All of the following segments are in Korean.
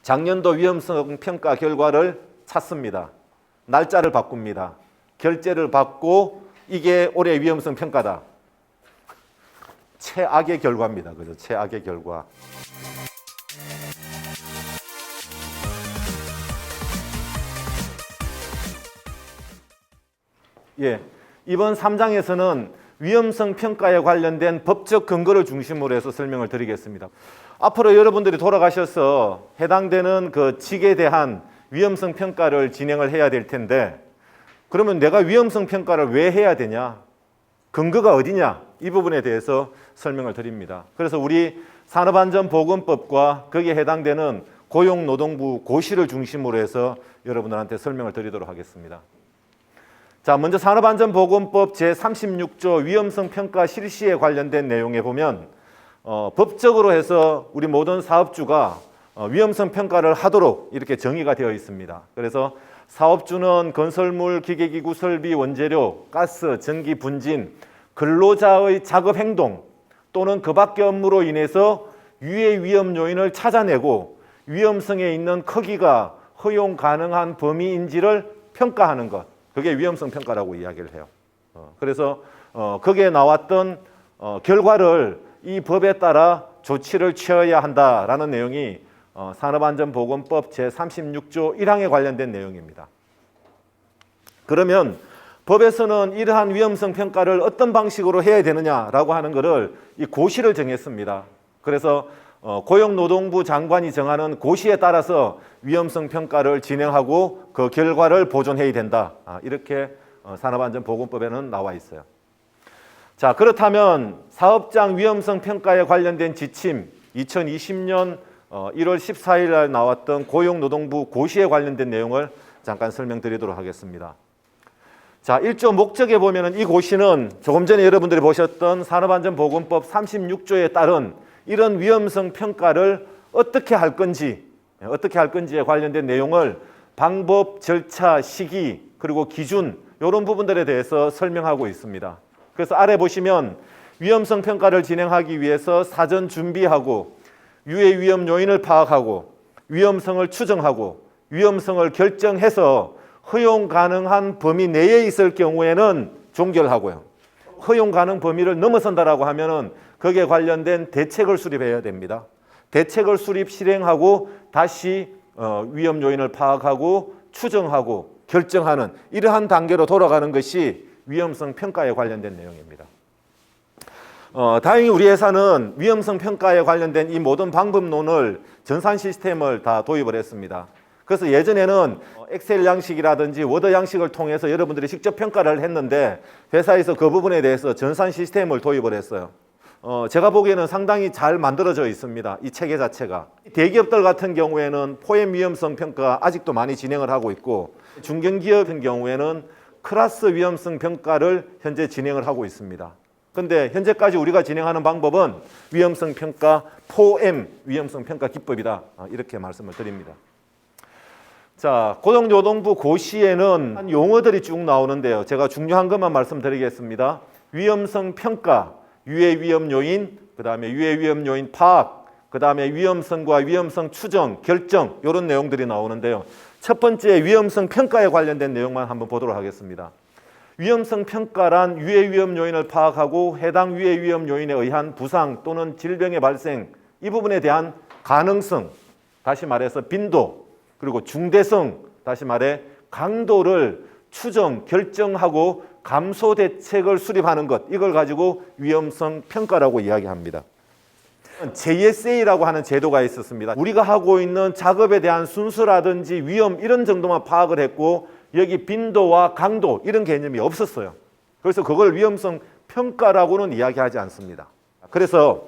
작년도 위험성 평가 결과를 찾습니다. 날짜를 바꿉니다. 결제를 받고 이게 올해 위험성 평가다. 최악의 결과입니다. 그죠? 최악의 결과. 예, 이번 3장에서는 위험성 평가에 관련된 법적 근거를 중심으로 해서 설명을 드리겠습니다. 앞으로 여러분들이 돌아가셔서 해당되는 그 직에 대한 위험성 평가를 진행을 해야 될 텐데, 그러면 내가 위험성 평가를 왜 해야 되냐? 근거가 어디냐? 이 부분에 대해서 설명을 드립니다. 그래서 우리 산업안전보건법과 거기에 해당되는 고용노동부 고시를 중심으로 해서 여러분들한테 설명을 드리도록 하겠습니다. 자, 먼저 산업안전보건법 제36조 위험성 평가 실시에 관련된 내용에 보면 법적으로 해서 우리 모든 사업주가 위험성 평가를 하도록 이렇게 정의가 되어 있습니다. 그래서 사업주는 건설물, 기계기구, 설비, 원재료, 가스, 전기, 분진, 근로자의 작업 행동 또는 그 밖의 업무로 인해서 유해 위험 요인을 찾아내고 위험성에 있는 크기가 허용 가능한 범위인지를 평가하는 것, 그게 위험성 평가라고 이야기를 해요. 그래서 거기에 나왔던 결과를 이 법에 따라 조치를 취해야 한다라는 내용이 산업안전보건법 제36조 1항에 관련된 내용입니다. 그러면 법에서는 이러한 위험성 평가를 어떤 방식으로 해야 되느냐라고 하는 것을 이 고시를 정했습니다. 그래서 고용노동부 장관이 정하는 고시에 따라서 위험성 평가를 진행하고 그 결과를 보존해야 된다. 이렇게 산업안전보건법에는 나와 있어요. 자, 그렇다면 사업장 위험성 평가에 관련된 지침 2020년 1월 14일 날 나왔던 고용노동부 고시에 관련된 내용을 잠깐 설명드리도록 하겠습니다. 자, 1조 목적에 보면은 이 고시는 조금 전에 여러분들이 보셨던 산업안전보건법 36조에 따른 이런 위험성 평가를 어떻게 할 건지에 관련된 내용을 방법, 절차, 시기, 그리고 기준 이런 부분들에 대해서 설명하고 있습니다. 그래서 아래 보시면 위험성 평가를 진행하기 위해서 사전 준비하고 유해 위험 요인을 파악하고 위험성을 추정하고 위험성을 결정해서 허용 가능한 범위 내에 있을 경우에는 종결하고요. 허용 가능 범위를 넘어선다라고 하면은 거기에 관련된 대책을 수립해야 됩니다. 대책을 수립 실행하고 다시 위험 요인을 파악하고 추정하고 결정하는 이러한 단계로 돌아가는 것이 위험성 평가에 관련된 내용입니다. 다행히 우리 회사는 위험성 평가에 관련된 이 모든 방법론을 전산 시스템을 다 도입을 했습니다. 그래서 예전에는 엑셀 양식이라든지 워드 양식을 통해서 여러분들이 직접 평가를 했는데 회사에서 그 부분에 대해서 전산 시스템을 도입을 했어요. 제가 보기에는 상당히 잘 만들어져 있습니다. 이 체계 자체가. 대기업들 같은 경우에는 포엠 위험성 평가 아직도 많이 진행을 하고 있고 중견기업 같은 경우에는 클래스 위험성 평가를 현재 진행을 하고 있습니다. 그런데 현재까지 우리가 진행하는 방법은 위험성 평가 포엠 위험성 평가 기법이다. 이렇게 말씀을 드립니다. 자, 고용노동부 고시에는 용어들이 쭉 나오는데요. 제가 중요한 것만 말씀드리겠습니다. 위험성 평가, 유해 위험 요인, 그 다음에 유해 위험 요인 파악, 그 다음에 위험성과 위험성 추정, 결정 이런 내용들이 나오는데요. 첫 번째 위험성 평가에 관련된 내용만 한번 보도록 하겠습니다. 위험성 평가란 유해 위험 요인을 파악하고 해당 유해 위험 요인에 의한 부상 또는 질병의 발생 이 부분에 대한 가능성, 다시 말해서 빈도, 그리고 중대성, 다시 말해 강도를 추정, 결정하고 감소 대책을 수립하는 것, 이걸 가지고 위험성 평가라고 이야기합니다. JSA라고 하는 제도가 있었습니다. 우리가 하고 있는 작업에 대한 순수라든지 위험 이런 정도만 파악을 했고 여기 빈도와 강도 이런 개념이 없었어요. 그래서 그걸 위험성 평가라고는 이야기하지 않습니다. 그래서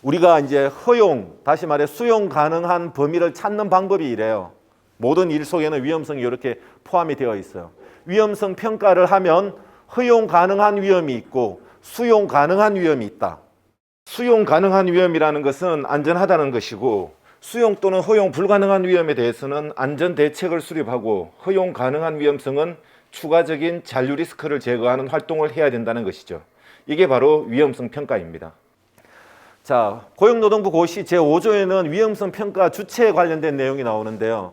우리가 이제 허용, 다시 말해 수용 가능한 범위를 찾는 방법이 이래요. 모든 일 속에는 위험성이 이렇게 포함이 되어 있어요. 위험성 평가를 하면 허용 가능한 위험이 있고 수용 가능한 위험이 있다. 수용 가능한 위험이라는 것은 안전하다는 것이고 수용 또는 허용 불가능한 위험에 대해서는 안전 대책을 수립하고 허용 가능한 위험성은 추가적인 잔류 리스크를 제거하는 활동을 해야 된다는 것이죠. 이게 바로 위험성 평가입니다. 자, 고용노동부 고시 제5조에는 위험성 평가 주체에 관련된 내용이 나오는데요.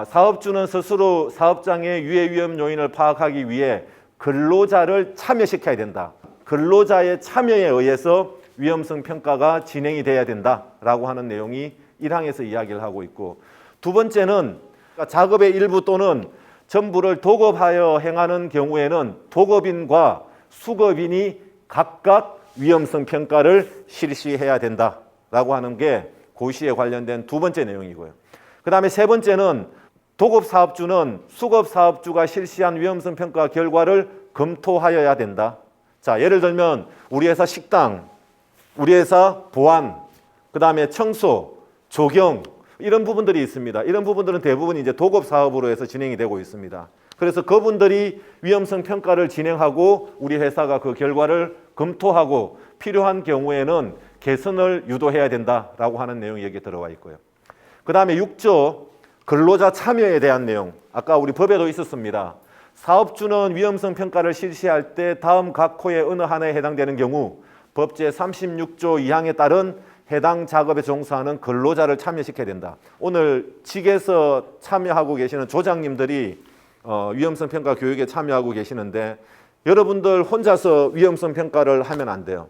사업주는 스스로 사업장의 유해 위험 요인을 파악하기 위해 근로자를 참여시켜야 된다. 근로자의 참여에 의해서 위험성 평가가 진행이 돼야 된다라고 하는 내용이 1항에서 이야기를 하고 있고, 두 번째는 작업의 일부 또는 전부를 도급하여 행하는 경우에는 도급인과 수급인이 각각 위험성 평가를 실시해야 된다라고 하는 게 고시에 관련된 두 번째 내용이고요. 그 다음에 세 번째는 도급 사업주는 수급 사업주가 실시한 위험성 평가 결과를 검토하여야 된다. 자, 예를 들면 우리 회사 식당, 우리 회사 보안, 그 다음에 청소, 조경 이런 부분들이 있습니다. 이런 부분들은 대부분 이제 도급 사업으로 해서 진행이 되고 있습니다. 그래서 그분들이 위험성 평가를 진행하고 우리 회사가 그 결과를 검토하고 필요한 경우에는 개선을 유도해야 된다라고 하는 내용이 여기에 들어와 있고요. 그 다음에 6조 근로자 참여에 대한 내용, 아까 우리 법에도 있었습니다. 사업주는 위험성 평가를 실시할 때 다음 각 호의 어느 하나에 해당되는 경우 법 제36조 2항에 따른 해당 작업에 종사하는 근로자를 참여시켜야 된다. 오늘 직에서 참여하고 계시는 조장님들이 위험성 평가 교육에 참여하고 계시는데 여러분들 혼자서 위험성 평가를 하면 안 돼요.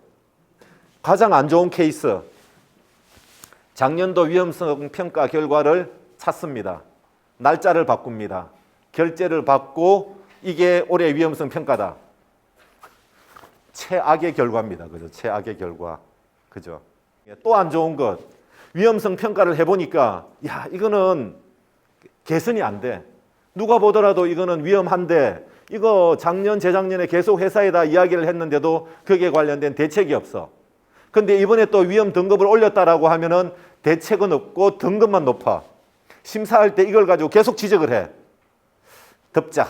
가장 안 좋은 케이스, 작년도 위험성 평가 결과를 찾습니다. 날짜를 바꿉니다. 결제를 받고 이게 올해 위험성 평가다. 최악의 결과입니다. 그죠? 최악의 결과. 그죠? 또 안 좋은 것, 위험성 평가를 해보니까 야, 이거는 개선이 안 돼. 누가 보더라도 이거는 위험한데 이거 작년, 재작년에 계속 회사에다 이야기를 했는데도 거기에 관련된 대책이 없어. 근데 이번에 또 위험 등급을 올렸다라고 하면은 대책은 없고 등급만 높아. 심사할 때 이걸 가지고 계속 지적을 해. 덮자.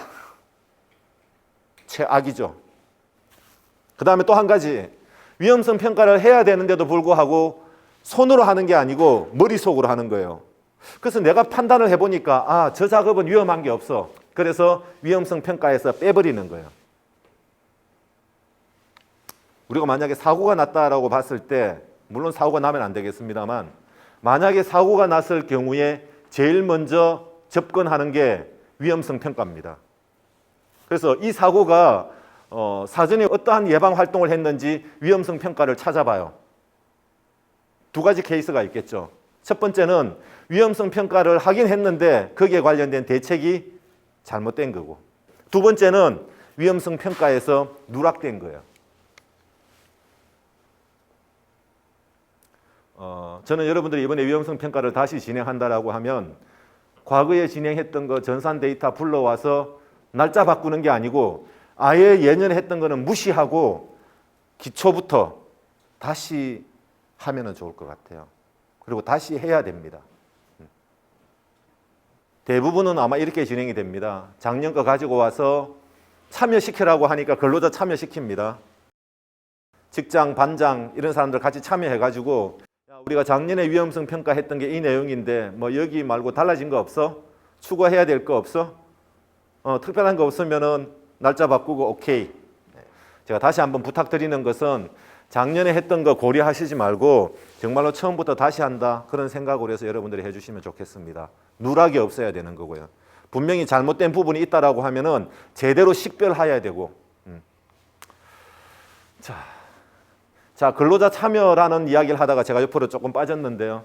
최악이죠. 그 다음에 또 한 가지, 위험성 평가를 해야 되는데도 불구하고 손으로 하는 게 아니고 머릿속으로 하는 거예요. 그래서 내가 판단을 해보니까 저 작업은 위험한 게 없어. 그래서 위험성 평가에서 빼버리는 거예요. 우리가 만약에 사고가 났다라고 봤을 때, 물론 사고가 나면 안 되겠습니다만, 만약에 사고가 났을 경우에 제일 먼저 접근하는 게 위험성 평가입니다. 그래서 이 사고가 사전에 어떠한 예방 활동을 했는지 위험성 평가를 찾아봐요. 두 가지 케이스가 있겠죠. 첫 번째는 위험성 평가를 하긴 했는데 거기에 관련된 대책이 잘못된 거고, 두 번째는 위험성 평가에서 누락된 거예요. 저는 여러분들이 이번에 위험성 평가를 다시 진행한다라고 하면 과거에 진행했던 거 전산 데이터 불러와서 날짜 바꾸는 게 아니고 아예 예년에 했던 거는 무시하고 기초부터 다시 하면 좋을 것 같아요. 그리고 다시 해야 됩니다. 대부분은 아마 이렇게 진행이 됩니다. 작년 거 가지고 와서 참여시키라고 하니까 근로자 참여시킵니다. 직장, 반장 이런 사람들 같이 참여해가지고 우리가 작년에 위험성 평가했던 게 이 내용인데 뭐 여기 말고 달라진 거 없어? 추가해야 될 거 없어? 특별한 거 없으면은 날짜 바꾸고 오케이. 제가 다시 한번 부탁드리는 것은 작년에 했던 거 고려하시지 말고 정말로 처음부터 다시 한다 그런 생각으로 해서 여러분들이 해주시면 좋겠습니다. 누락이 없어야 되는 거고요. 분명히 잘못된 부분이 있다라고 하면은 제대로 식별해야 되고. 자, 근로자 참여라는 이야기를 하다가 제가 옆으로 조금 빠졌는데요.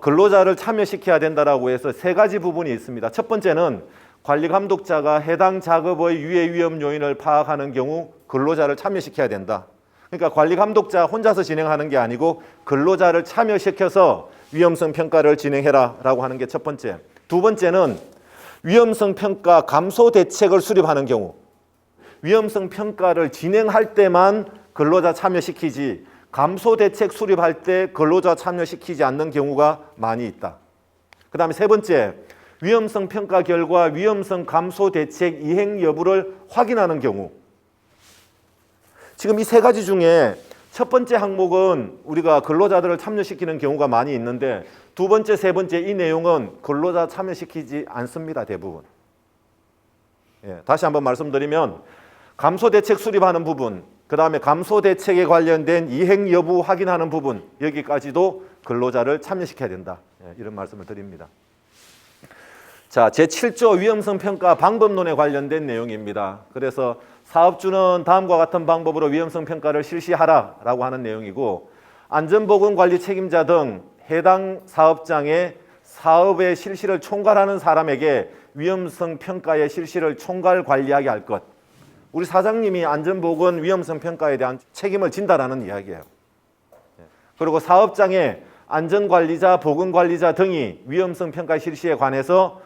근로자를 참여시켜야 된다라고 해서 세 가지 부분이 있습니다. 첫 번째는 관리 감독자가 해당 작업의 유해 위험 요인을 파악하는 경우 근로자를 참여시켜야 된다. 그러니까 관리 감독자 혼자서 진행하는 게 아니고 근로자를 참여시켜서 위험성 평가를 진행해라라고 하는 게 첫 번째. 두 번째는 위험성 평가 감소 대책을 수립하는 경우, 위험성 평가를 진행할 때만 근로자 참여시키지 감소 대책 수립할 때 근로자 참여시키지 않는 경우가 많이 있다. 그 다음에 세 번째, 위험성 평가 결과 위험성 감소 대책 이행 여부를 확인하는 경우. 지금 이 세 가지 중에 첫 번째 항목은 우리가 근로자들을 참여시키는 경우가 많이 있는데 두 번째, 세 번째 이 내용은 근로자 참여시키지 않습니다. 대부분. 다시 한번 말씀드리면 감소 대책 수립하는 부분, 그 다음에 감소 대책에 관련된 이행 여부 확인하는 부분, 여기까지도 근로자를 참여시켜야 된다. 이런 말씀을 드립니다. 자, 제7조 위험성 평가 방법론에 관련된 내용입니다. 그래서 사업주는 다음과 같은 방법으로 위험성 평가를 실시하라라고 하는 내용이고, 안전보건관리 책임자 등 해당 사업장의 사업의 실시를 총괄하는 사람에게 위험성 평가의 실시를 총괄 관리하게 할 것. 우리 사장님이 안전보건 위험성 평가에 대한 책임을 진다라는 이야기예요. 그리고 사업장의 안전관리자, 보건관리자 등이 위험성 평가 실시에 관해서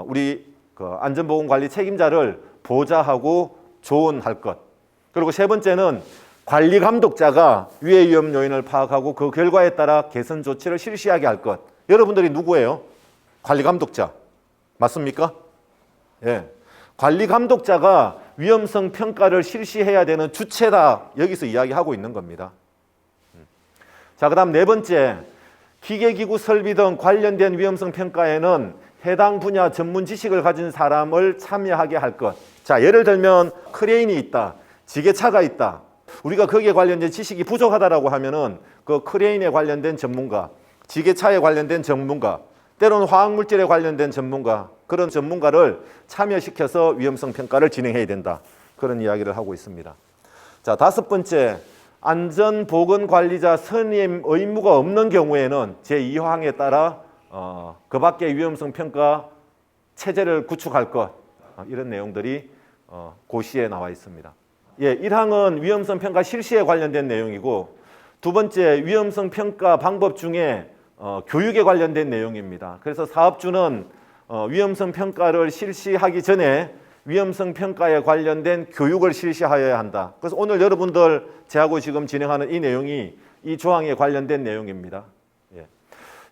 우리 안전보건관리 책임자를 보좌하고 조언할 것. 그리고 세 번째는 관리감독자가 위해 위험 요인을 파악하고 그 결과에 따라 개선 조치를 실시하게 할 것. 여러분들이 누구예요? 관리감독자. 맞습니까? 예. 관리감독자가 위험성 평가를 실시해야 되는 주체다. 여기서 이야기하고 있는 겁니다. 자, 그 다음 네 번째. 기계기구 설비 등 관련된 위험성 평가에는 해당 분야 전문 지식을 가진 사람을 참여하게 할 것. 자, 예를 들면 크레인이 있다. 지게차가 있다. 우리가 거기에 관련된 지식이 부족하다라고 하면은 그 크레인에 관련된 전문가, 지게차에 관련된 전문가, 때로는 화학물질에 관련된 전문가, 그런 전문가를 참여시켜서 위험성 평가를 진행해야 된다. 그런 이야기를 하고 있습니다. 자, 다섯 번째. 안전보건관리자 선임 의무가 없는 경우에는 제2항에 따라 그 밖의 위험성 평가 체제를 구축할 것. 이런 내용들이 고시에 나와 있습니다. 예, 1항은 위험성 평가 실시에 관련된 내용이고, 두 번째 위험성 평가 방법 중에 교육에 관련된 내용입니다. 그래서 사업주는 위험성 평가를 실시하기 전에 위험성 평가에 관련된 교육을 실시하여야 한다. 그래서 오늘 여러분들 제하고 지금 진행하는 이 내용이 이 조항에 관련된 내용입니다. 예.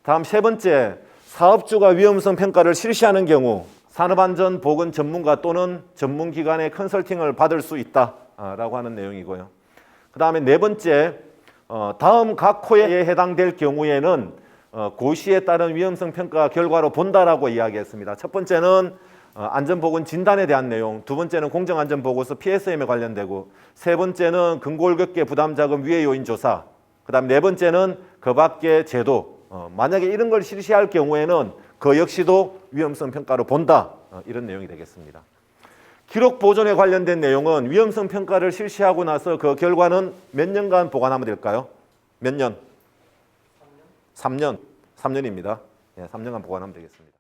다음 세 번째, 사업주가 위험성 평가를 실시하는 경우 산업안전보건 전문가 또는 전문기관의 컨설팅을 받을 수 있다라고 하는 내용이고요. 그 다음에 네 번째, 다음 각 호에 해당될 경우에는 고시에 따른 위험성 평가 결과로 본다라고 이야기했습니다. 첫 번째는 안전보건 진단에 대한 내용, 두 번째는 공정안전보고서 PSM에 관련되고, 세 번째는 근골격계 부담자금 위해 요인 조사, 그 다음 네 번째는 그 밖의 제도, 만약에 이런 걸 실시할 경우에는 그 역시도 위험성 평가로 본다, 이런 내용이 되겠습니다. 기록 보존에 관련된 내용은 위험성 평가를 실시하고 나서 그 결과는 몇 년간 보관하면 될까요? 몇 년? 3년. 3년입니다. 예, 3년간 보관하면 되겠습니다.